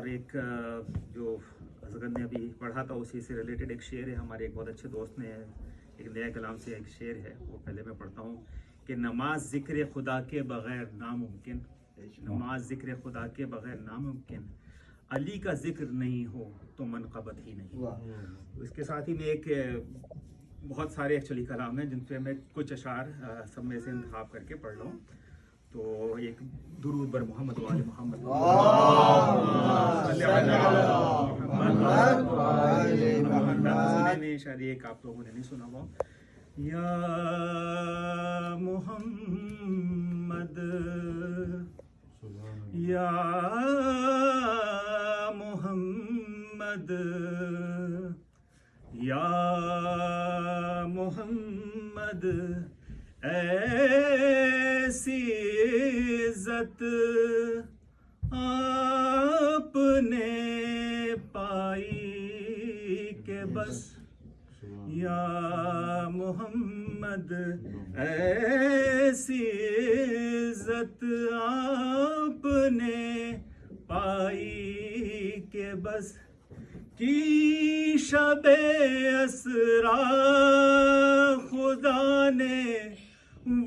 اور ایک جو اصغر نے ابھی پڑھا تھا اسی سے ریلیٹڈ ایک شعر ہے. ہمارے ایک بہت اچھے دوست نے ایک نیا کلام سے ایک شعر ہے, وہ پہلے میں پڑھتا ہوں کہ نماز ذکر خدا کے بغیر ناممکن, نماز ذکر خدا کے بغیر ناممکن, علی کا ذکر نہیں ہو تو منقبت ہی نہیں. اس کے ساتھ ہی میں ایک بہت سارے ایکچولی کلام ہیں جن پہ میں کچھ اشعار سب میں سے انتخاب کر کے پڑھ رہا ہوں. تو ایک درود بر محمد وآل محمد, میں شاید ایک آپ لوگوں نے نہیں سنا ہوا. یا محمد یا محمد یا محمد, ایسی عزت آپ نے پائی کہ بس. یا محمد ایسی عزت آپ نے پائی کہ بس, کی شب اسرا خدا نے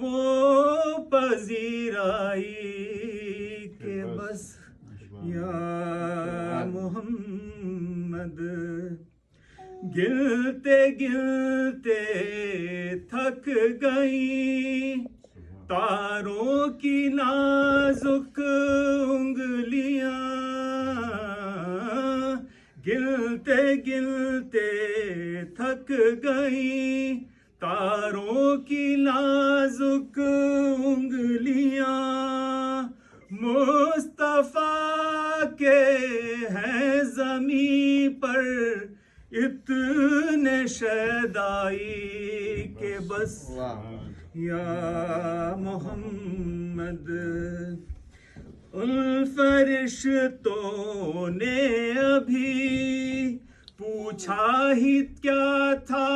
وہ پذیرائی کہ بس. یا محمد گلتے گلتے تھک گئی تاروں کی نازک انگلیاں, گلتے گلتے تھک گئی تاروں کی نازک انگلیاں, مصطفیٰ کے ہیں زمین پر اتنے شیدائی کہ بس. یا محمد ان فرشتوں نے ابھی پوچھا ہی کیا تھا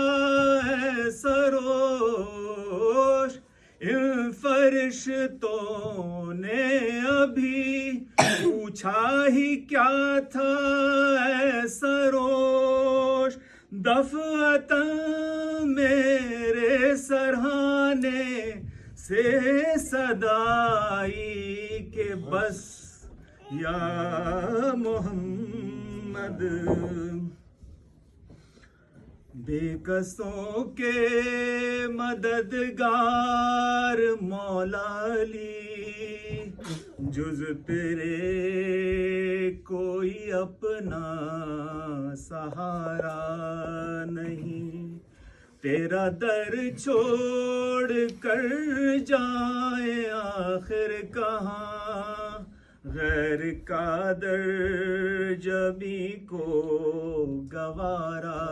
اے سروش, ان فرشتوں نے ابھی پوچھا ہی کیا تھا اے سروش, دفعتاً میرے سرہانے سے صدائی کہ بس. یا محمد بے کسوں کے مددگار مولا علی, جز تیرے کوئی اپنا سہارا نہیں. تیرا در چھوڑ کر جائیں آخر کہاں, غیر کا در جبی کو گوارا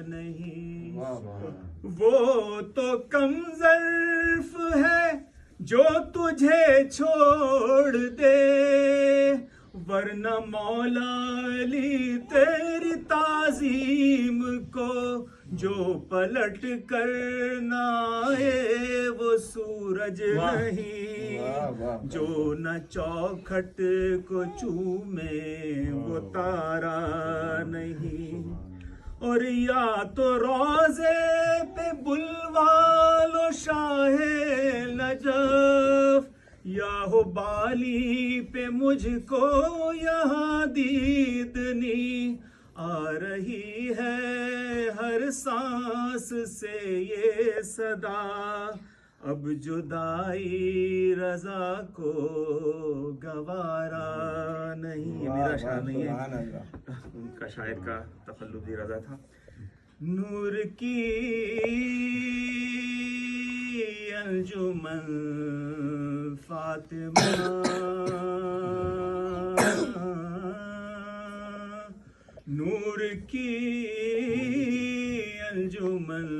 نہیں. وہ تو کم ظرف ہے جو تجھے چھوڑ دے, ورنہ مولا علی تیری تعظیم کو جو پلٹ کر نہ آئے وہ سورج نہیں, جو نہ چوکھٹ کو چومے وہ تارا نہیں. اور یا تو روزے پہ بلوالو شاہ نجف, یا ہو بالی پہ مجھ کو یہاں دیدنی آ رہی ہے ہر سانس سے یہ صدا, اب جدائی رضا کو گوارا نہیں. یہ میرا شعر نہیں ہے, ان کا شاعر کا تخلصی رضا تھا. نور کی انجمن فاطمہ, نور کی انجمن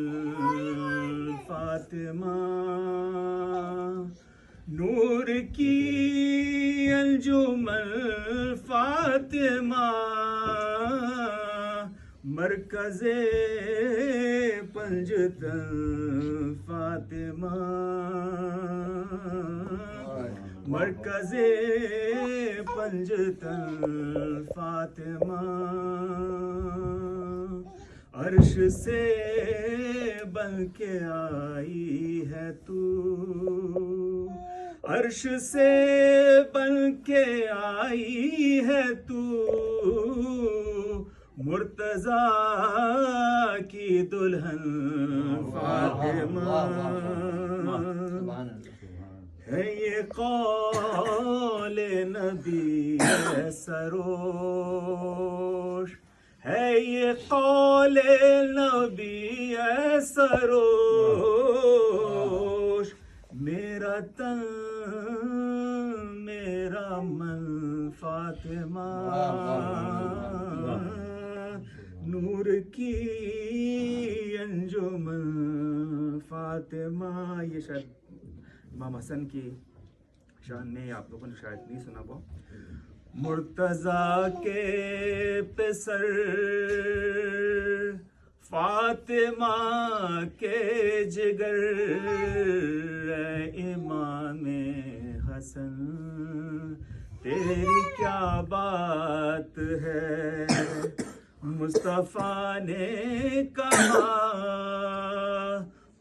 فاطمہ, نور کی انجمن فاطمہ, مرکز پنجتن فاطمہ, مرکز پنجتن فاطمہ عرش سے بن کے آئی ہے تو، عرش سے بن کے آئی ہے تو، مرتضیٰ کی دلہن فاطمہ ہے یہ قول نبی سروش، ہے یہ قول نبی سروش، میرا تن میرا من فاطمہ نور کی انجمن فاطمہ. یہ شاید امام حسن کی شان میں آپ لوگوں نے شاید نہیں سنا وہ. مرتضیٰ کے پسر فاطمہ کے جگر امام حسن تیری کیا بات ہے. مصطفیٰ نے کہا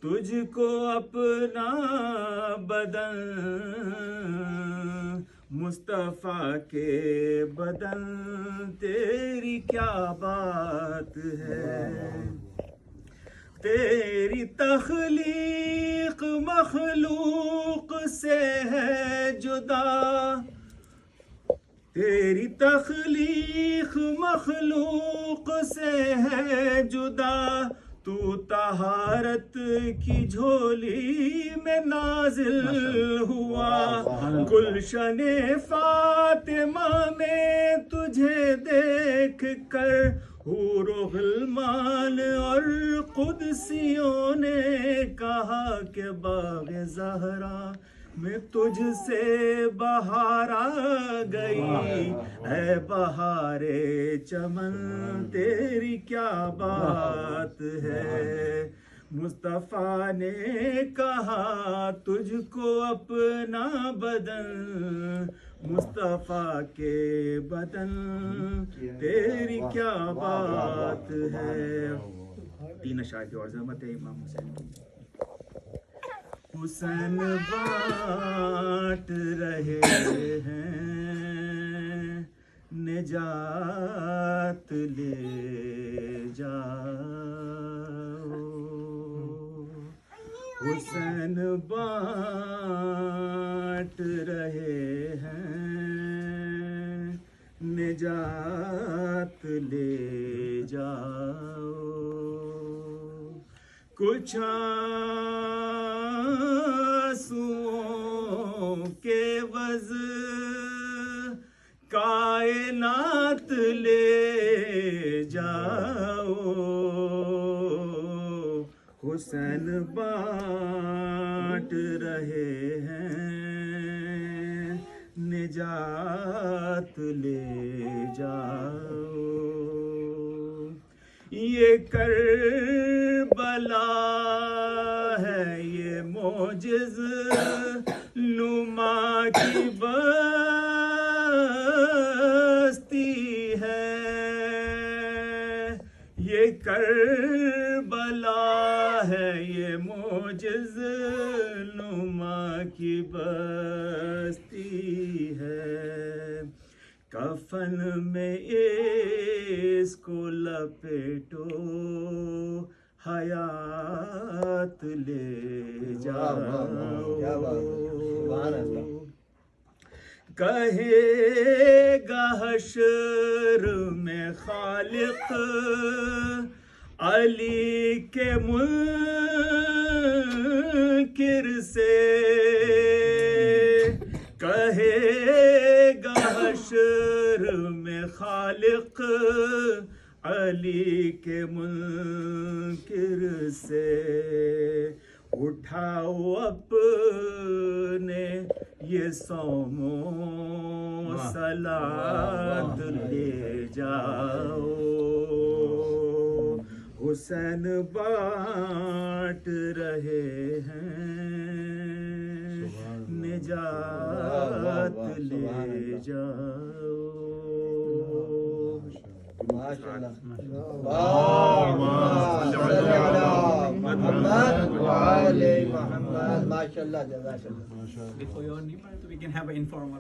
تجھ کو اپنا بدن، مصطفیٰ کے بدن تیری کیا بات ہے. تیری تخلیق مخلوق سے ہے جدا، تیری تخلیق مخلوق سے ہے جدا، تو طہارت کی جھولی میں نازل ہوا. گلشن فاطمہ میں تجھے دیکھ کر حور و غلمان اور قدسیوں نے کہا کہ باغ زہرا میں تجھ سے بہار آ گئی. اے بہار چمن تیری کیا بات ہے. مصطفیٰ نے کہا تجھ کو اپنا بدن، مصطفیٰ کے بدن تیری کیا بات ہے. 3 اشعار کی اور عظمت ہے امام حسین کی. حسین بانٹ رہے ہیں نجات لے جاؤ، حسین بانٹ رہے ہیں نجات لے جاؤ. کچھ آنسوؤں کے وز کائنات لے جاؤ، حسین بانٹ رہے ہیں نجات لے جاؤ. یہ کربلا ہے یہ معجز نما کی بستی ہے، یہ کربلا ہے یہ معجز نما کی بستی ہے. کفن میں اس کو لپیٹو حیات لے جاؤ. کہے گا حشر میں خالق علی کے منکر سے، کہے گا حشر میں خالق علی کے منکر سے. اٹھاؤ اپنے یہ صوم و صلات لے جاؤ، حسین بانٹ رہے ہیں نجات لے جاؤ. ماشاءاللہ. اللهم صل علی محمد وعلی محمد. ماشاءاللہ. جزاک اللہ. Before your name, we can have an informal